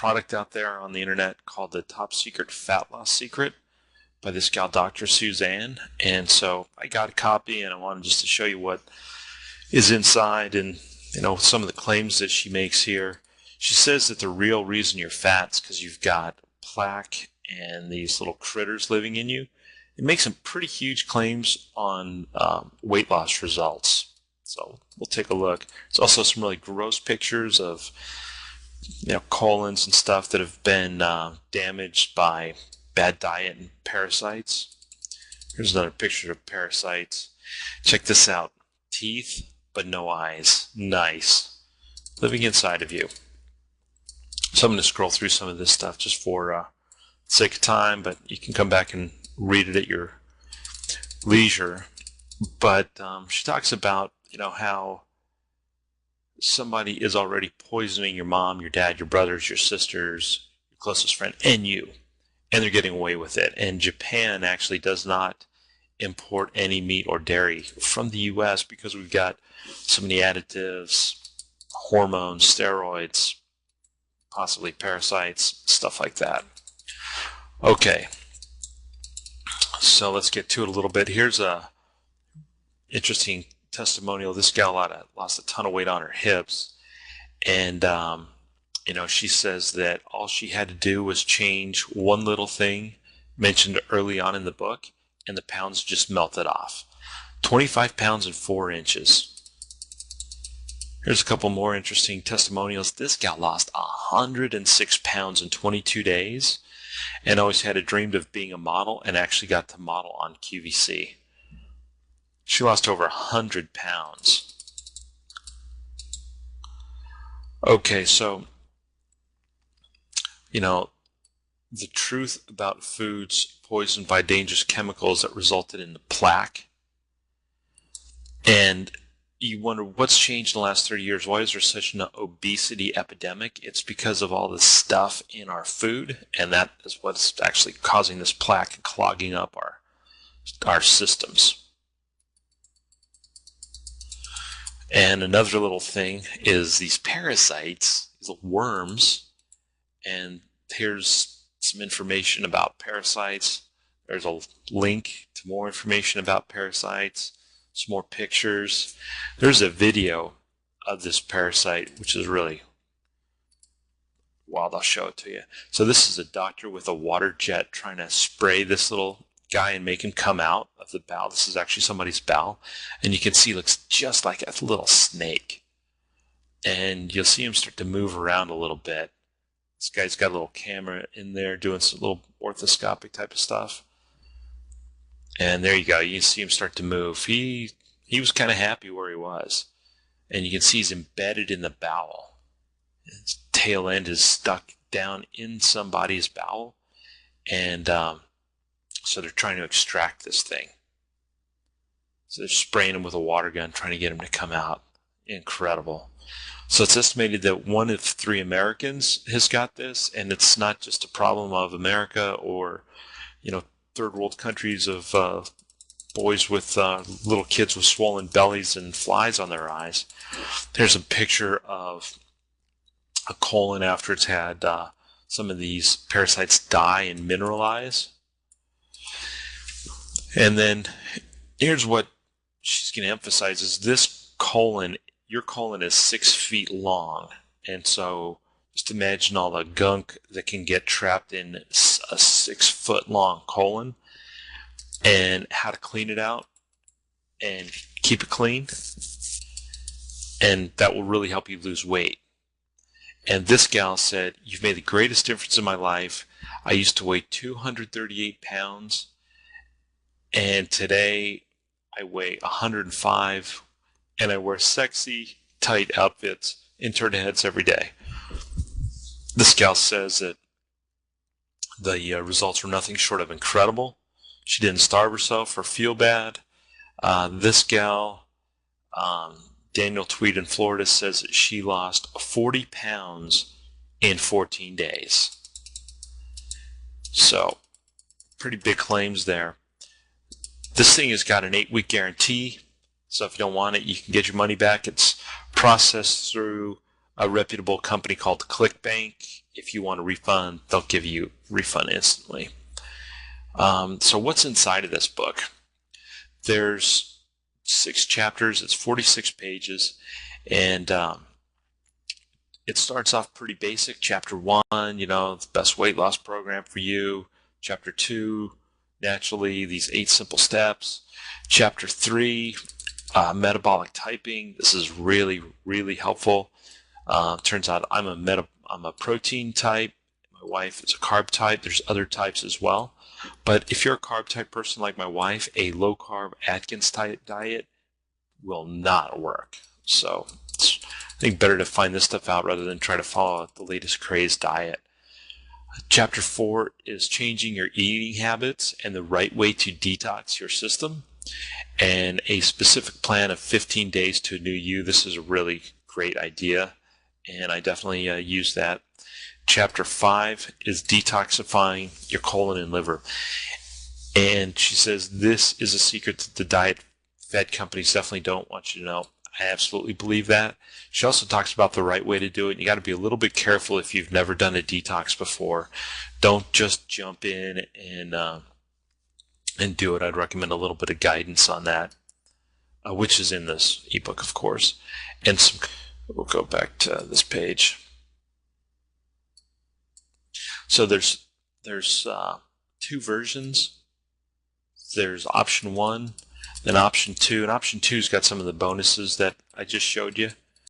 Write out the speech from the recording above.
product out there on the internet called the Top Secret Fat Loss Secret by this gal, Dr. Suzanne. And so I got a copy, and I wanted just to show you what is inside and some of the claims that she makes here. She says that the real reason you're fat is because you've got plaque and these little critters living in you. It makes some pretty huge claims on weight loss results. So we'll take a look. There's also some really gross pictures of colons and stuff that have been damaged by bad diet and parasites. Here's another picture of parasites. Check this out. Teeth, but no eyes. Nice. Living inside of you. So I'm going to scroll through some of this stuff just for sake of time, but you can come back and read it at your leisure. But she talks about how somebody is already poisoning your mom, your dad, your brothers, your sisters, your closest friend, and you, and they're getting away with it. And Japan actually does not import any meat or dairy from the U.S. because we've got so many additives, hormones, steroids, possibly parasites, stuff like that. Okay, so let's get to it a little bit. Here's a interesting testimonial. This gal lost a ton of weight on her hips, and she says that all she had to do was change one little thing mentioned early on in the book, and the pounds just melted off. 25 pounds and 4 inches. Here's a couple more interesting testimonials. This gal lost 106 pounds in 22 days and always had a dream of being a model and actually got to model on QVC. She lost over 100 pounds. Okay, so, the truth about foods poisoned by dangerous chemicals that resulted in the plaque. And you wonder what's changed in the last 30 years. Why is there such an obesity epidemic? It's because of all the stuff in our food, and that is what's actually causing this plaque and clogging up our systems. And another little thing is these parasites, these worms, and here's some information about parasites. There's a link to more information about parasites, some more pictures. There's a video of this parasite, which is really wild. I'll show it to you. So this is a doctor with a water jet trying to spray this little guy and make him come out of the bowel. This is actually somebody's bowel, and you can see he looks just like a little snake. And you'll see him start to move around a little bit. This guy's got a little camera in there doing some little orthoscopic type of stuff. And there you go. You can see him start to move. He was kind of happy where he was. And you can see he's embedded in the bowel. His tail end is stuck down in somebody's bowel. And so they're trying to extract this thing. So they're spraying him with a water gun, trying to get him to come out. Incredible. So it's estimated that 1 of 3 Americans has got this, and it's not just a problem of America or, third world countries of boys with little kids with swollen bellies and flies on their eyes. There's a picture of a colon after it's had some of these parasites die and mineralize. And then here's what she's going to emphasize is this colon, your colon is 6 feet long. And so just imagine all the gunk that can get trapped in a 6-foot-long colon and how to clean it out and keep it clean. And that will really help you lose weight. And this gal said, "You've made the greatest difference in my life. I used to weigh 238 pounds, and today I weigh 105, and I wear sexy, tight outfits in turn heads every day." This gal says that the results were nothing short of incredible. She didn't starve herself or feel bad. This gal, Daniel Tweed in Florida, says that she lost 40 pounds in 14 days. So, pretty big claims there. This thing has got an 8-week guarantee, so if you don't want it, you can get your money back. It's processed through a reputable company called ClickBank. If you want a refund, they'll give you a refund instantly. So what's inside of this book? There's 6 chapters. It's 46 pages, and it starts off pretty basic. Chapter 1, the best weight loss program for you. Chapter 2, naturally, these 8 simple steps. Chapter 3, metabolic typing. This is really, really helpful. Turns out I'm a protein type. My wife is a carb type. There's other types as well. But if you're a carb type person like my wife, a low carb Atkins type diet will not work. So it's, I think, better to find this stuff out rather than try to follow the latest craze diet. Chapter 4 is changing your eating habits and the right way to detox your system, and a specific plan of 15 days to a new you. This is a really great idea, and I definitely use that. Chapter 5 is detoxifying your colon and liver. And she says this is a secret that the diet fed companies definitely don't want you to know. I absolutely believe that. She also talks about the right way to do it. You got to be a little bit careful if you've never done a detox before. Don't just jump in and do it. I'd recommend a little bit of guidance on that, which is in this ebook, of course. And we'll go back to this page. So there's 2 versions. There's option 1, then option 2, and option 2's got some of the bonuses that I just showed you.